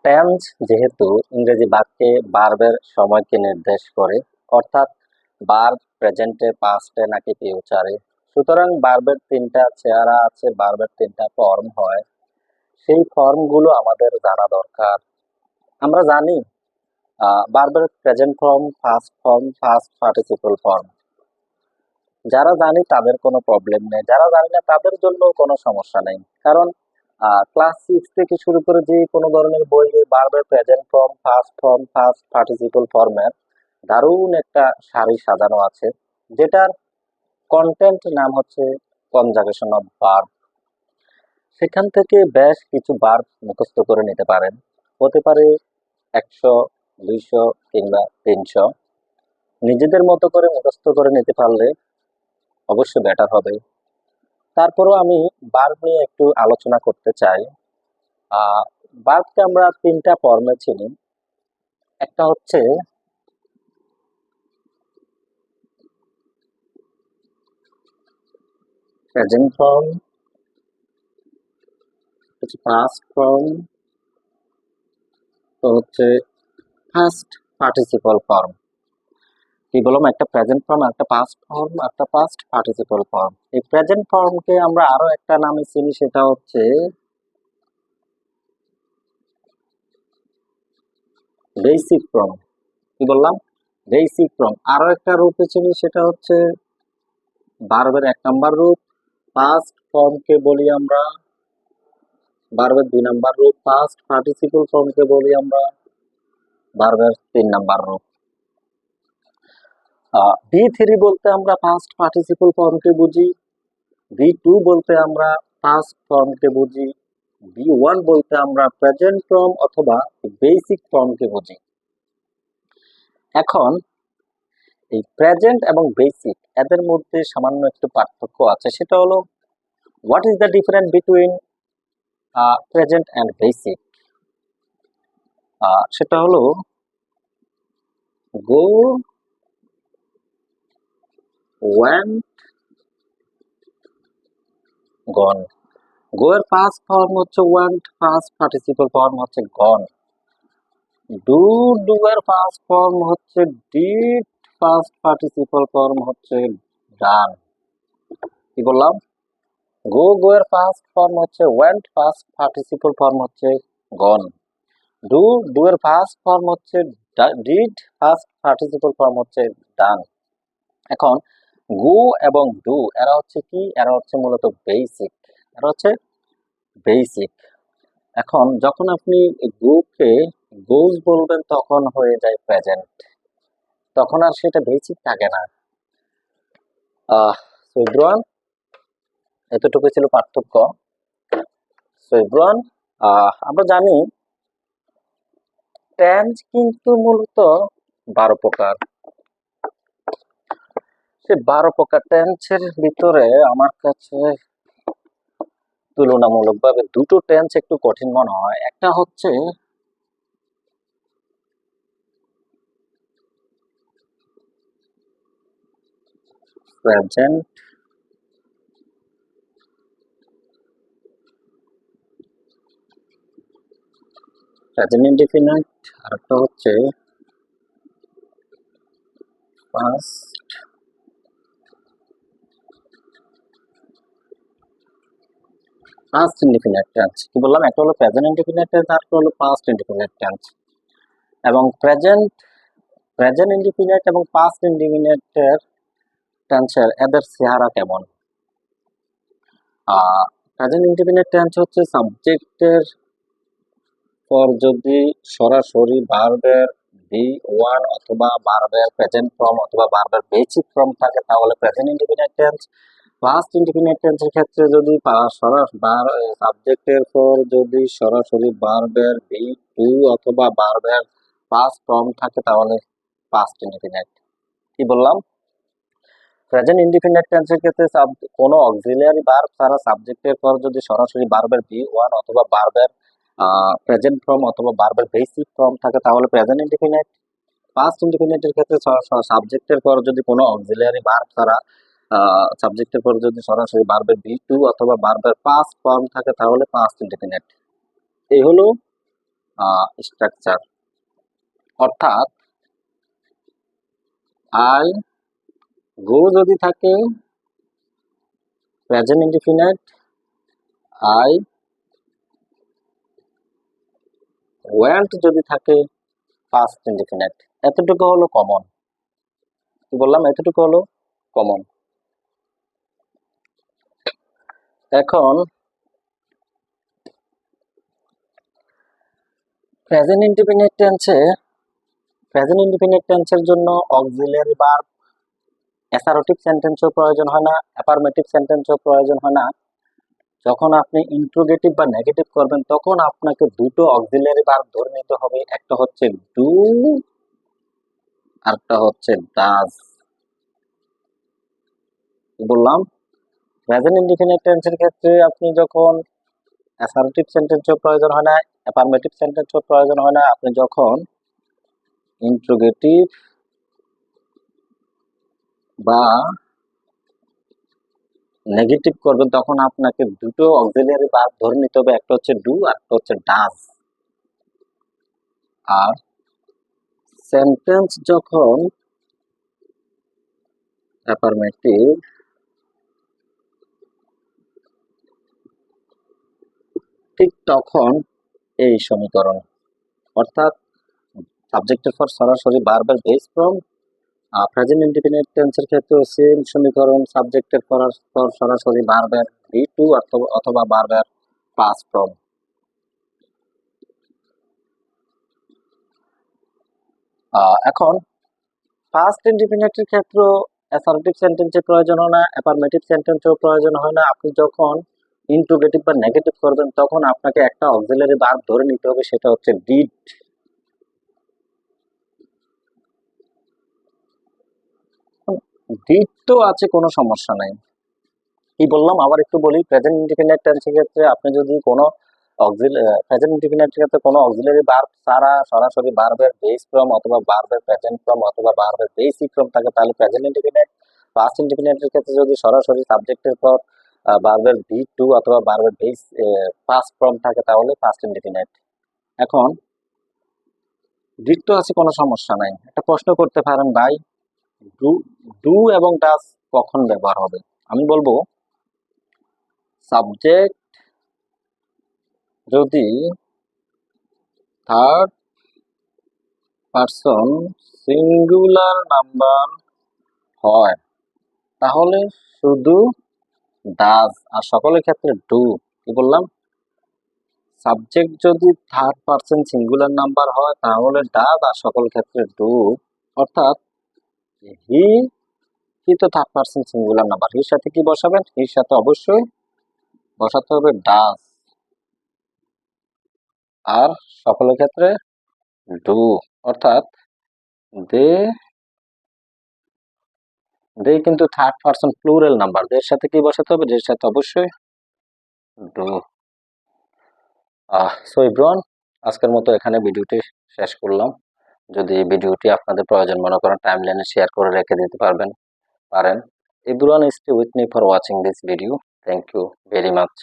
Tense যেহেতু ইংরেজি বাক্যে ভার্বের সময়কে নির্দেশ করে, অর্থাৎ ভার্ব প্রেজেন্টে, পাস্টে নাকি ফিউচারে, সুতরাং ভার্বের তিনটা চেহারা আছে, ভার্বের তিনটা ফর্ম হয়। সেই ফর্মগুলো আমাদের জানা দরকার। আমরা জানি ভার্বের present form, past form, past participle form. যারা জানি তাদের কোনো প্রবলেম নেই, যারা জানি না তাদের জন্য কোনো সমস্যা নেই। কারণ ক্লাস 6 থেকে শুরু করে যে কোনো ধরনের বইয়ে ভার্বের present form, past form, past participle ফর্মের দারুণ একটা সারি সাজানো আছে, যেটার কন্টেন্ট নাম হচ্ছে কনজাগেশন অফ ভার্ব। সেখান থেকে বেশ কিছু ভার্ব মুখস্থ করে নিতে পারেন। হতে পারে 100, 200 কিংবা 300। নিজেদের মতো করে মুখস্থ করে নিতে পারলে অবশ্যই বেটার হবে। তারপরও আমি ভার্ব নিয়ে একটু আলোচনা করতে চাই। ভার্বকে আমরা তিনটা ফর্মে চিনি। একটা হচ্ছে প্রেজেন্ট ফর্ম, হচ্ছে পাস্ট ফর্ম, তো হচ্ছে ফার্স্ট পার্টিসিপল ফর্ম। কি বললাম? একটা প্রেজেন্ট ফর্ম, একটা পাস্ট ফর্ম, একটা পাস্ট পার্টিসিপল ফর্ম। এই প্রেজেন্ট ফর্মকে আমরা আরো একটা নামে চিনি, সেটা হচ্ছে বেসিক ফর্ম। কি বললাম? Basic form. আরো একটা রূপে চিনি, সেটা হচ্ছে ভার্বের 1 নাম্বার রূপ। পাস্ট ফর্মকে বলি আমরা ভার্বের 2 নাম্বার রূপ। পাস্ট পার্টিসিপল ফর্মকে বলি আমরা ভার্বের 3 নাম্বার রূপ। B3 বলতে আমরা পাস্ট পার্টিসিপল ফর্মকে বুঝি। B2 বলতে আমরা পাস্ট ফর্মকে বুঝি। B1 বলতে আমরা প্রেজেন্ট ফর্ম অথবা বেসিক ফর্মকে বুঝি। এখন এই প্রেজেন্ট এবং বেসিক এদের মধ্যে সামান্য একটু পার্থক্য আছে, সেটা হলো what is the difference between present and basic. সেটা হলো গো, ওয়েন্ট, গন। গো এর পাস্ট ফর্ম হচ্ছে ওয়েন্ট, পাস্ট পার্টিসিপল ফর্ম হচ্ছে গন। ডু, ডু এর পাস্ট ফর্ম হচ্ছে ডিড, পাস্ট পার্টিসিপল ফর্ম হচ্ছে ডান। কি বললাম? গো, গো এর পাস্ট ফর্ম হচ্ছে ওয়েন্ট, পাস্ট পার্টিসিপল ফর্ম হচ্ছে গন। ডু, ডু এর পাস্ট ফর্ম হচ্ছে ডিড, পাস্ট পার্টিসিপল ফর্ম হচ্ছে ডান। এখন গো এবং ডু এরা হচ্ছে কি? এরা হচ্ছে মূলত বেসিক। এরা হচ্ছে বেসিক। এখন যখন আপনি গোকে গোজ বলবেন তখন হয়ে যায় প্রেজেন্ট, তখন আর সেটা বেসিক থাকে না। সো এভরিওয়ান, এতটুকু ছিল পার্থক্য। সো এভরিওয়ান, আমরা জানি টেন্স কিন্তু মূলত 12 প্রকার। সে 12 প্রকার টেন্সের ভিতরে আমার কাছে তুলনামূলকভাবে দুটো টেন্স একটু কঠিন মনে হয়। একটা হচ্ছে প্রেজেন্ট প্রেজেন্ট ইনডিফিনিট, আর একটা হচ্ছে পাস্ট পাস্ট ইনডিফিনিট টেন্স। কি বললাম? একটা হলো প্রেজেন্ট ইনডিফিনিট টেন্স, আর একটা হলো পাস্ট ইনডিফিনিট টেন্স। এবং প্রেজেন্ট প্রেজেন্ট ইনডিফিনিট এবং পাস্ট ইনডিফিনিটের টেন্সের এদের চেহারা কেমন? প্রেজেন্ট ইনডিফিনিট টেন্স হচ্ছে সাবজেক্টের পর যদি সরাসরি ভার্বের V1 অথবা ভার্বের প্রেজেন্ট ফর্ম অথবা ভার্বের বেসিক ফর্ম থাকে তাহলে present indefinite tense. Past indefinite টেন্সের ক্ষেত্রে যদি সাবজেক্টের পর যদি সরাসরি ভার্বের V2 অথবা ভার্বের পাস্ট ফর্ম থাকে তাহলে পাস্ট ইনডিফিনিট। কি বললাম? প্রেজেন্ট ইনডিফিনিট টেন্সের ক্ষেত্রে কোনো অক্সিলিয়ারি ভার্ব ছাড়া সাবজেক্টের পর যদি সরাসরি ভার্বের V1 অথবা ভার্বের প্রেজেন্ট ফর্ম অথবা ভার্বের বেসিক ফর্ম থাকে তাহলে প্রেজেন্ট ইনডিফিনিট। পাস্ট ইনডিফিনিটের ক্ষেত্রে সাবজেক্টের পর যদি কোনো অক্সিলিয়ারি ভার্ব ছাড়া সাবজেক্টের পর যদি সরাসরি ভার্বের V2 অথবা ভার্বের পাস্ট ফর্ম থাকে তাহলে পাস্ট ইনডিফিনিট। এই হলো স্ট্রাকচার, অর্থাৎ আই গো যদি থাকে প্রেজেন্ট ইনডিফিনিট, আই ওয়েন্ট যদি থাকে পাস্ট ইনডিফিনিট। এতটুকু হলো কমন। কি বললাম? এতটুকু হলো কমন। এখন প্রেজেন্ট ইনডিফিনিট টেন্সের জন্য অক্সিলারি ভার্ব অ্যাসারটিভ সেন্টেন্সও প্রয়োজন হয় না, অ্যাফার্মেটিভ সেন্টেন্সও প্রয়োজন হয় না। যখন আপনি ইন্ট্রোগেটিভ বা নেগেটিভ করবেন তখন আপনাকে দুটো অক্সিলারি ভার্ব ধরে নিতে হবে, একটা হচ্ছে ডু আরটা হচ্ছে ডাজ। বললাম প্রেজেন্ট ইনডিফিনিট টেন্সের ক্ষেত্রে আপনি যখন অ্যাসারটিভ সেন্টেন্সও প্রয়োজন হয় না, অ্যাফার্মেটিভ সেন্টেন্সও প্রয়োজন হয় না। আপনি যখন ইন্ট্রোগেটিভ বা নেগেটিভ করবেন তখন আপনাকে দুটো অক্সিলারি ভার্ব ধরে নিতে হবে, একটা হচ্ছে ডু আর একটা হচ্ছে ডাজ। আর সেন্টেন্স যখন অ্যাফার্মেটিভ ঠিক তখন এই সমীকরণ, অর্থাৎ সাবজেক্টের পর সরাসরি ভার্বের বেস ফর্ম। প্রেজেন্ট ইনডিফিনিট টেন্সের ক্ষেত্রে সেম সমীকরণ, সাবজেক্টের পর সরাসরি ভার্বের বি টু অথবা ভার্বের পাস্ট ফর্ম। এখন ফার্স্ট ইনডিফিনিটের ক্ষেত্রে অ্যাসার্টিভ সেন্টেন্সের প্রয়োজন হয় না, অ্যাফার্মেটিভ সেন্টেন্সেও প্রয়োজন হয় না। আপনি যখন ইন্ট্রোগেটিভ বা নেগেটিভ করবেন তখন আপনাকে একটা অক্সিলারি ভার্ব ধরে নিতে হবে, সেটা হচ্ছে ডিড। ডিড তো আছে, কোনো সমস্যা নাই। কি বললাম আবার একটু বলি। প্রেজেন্ট ইনডিফিনিট টেন্সের ক্ষেত্রে আপনি যদি কোনো প্রেজেন্ট ইনডিফিনিট ক্ষেত্রে কোনো অক্সিলারি ভার্ব ছাড়া সরাসরি ভার্বের বেস ফর্ম অথবা ভার্বের প্রেজেন্ট ফর্ম অথবা ভার্বের বেসিক ফর্ম থাকে তাহলে প্রেজেন্ট ইনডিফিনিট। পাস্ট ইনডিফিনিটের ক্ষেত্রে যদি সরাসরি সাবজেক্টের পর ভার্বের ভি টু অথবা ভার্বের বেস পাস্ট ফর্ম থাকে তাহলে পাস্ট ইনডিফিনিট। এখন ডিড তো আছে, কোনো সমস্যা নাই। একটা প্রশ্ন করতে পারেন, ভাই ডু ডু এবং ডাজ কখন ব্যবহার হবে? আমি বলবো সাবজেক্ট যদি থার্ড পারসন সিঙ্গুলার নাম্বার হয় তাহলে শুধু ডাজ, আর সকলের ক্ষেত্রে ডু। কি বললাম? সাবজেক্ট যদি থার্ড পারসন সিঙ্গুলার নাম্বার হয় তাহলে ডাজ, আর সকল ক্ষেত্রে ডু। অর্থাৎ হি কি তো থার্ড পারসন সিঙ্গুলার নাম্বার, হির সাথে কি বসাবেন? হির সাথে অবশ্যই বসাতে হবে ডাজ, আর সকলের ক্ষেত্রে ডু। অর্থাৎ দে দে কিন্তু থার্ড পারসন প্লুরাল নাম্বার, দের সাথে কি বসাতে হবে? দের সাথে অবশ্যই ডু। সো এভরিওয়ান, আজকের মতো এখানে ভিডিওটি শেষ করলাম। যদি ভিডিওটি আপনাদের প্রয়োজন মনে করেন টাইমলাইনে শেয়ার করে রেখে দিতে পারেন। Everyone, stay with me for watching this video. Thank you very much.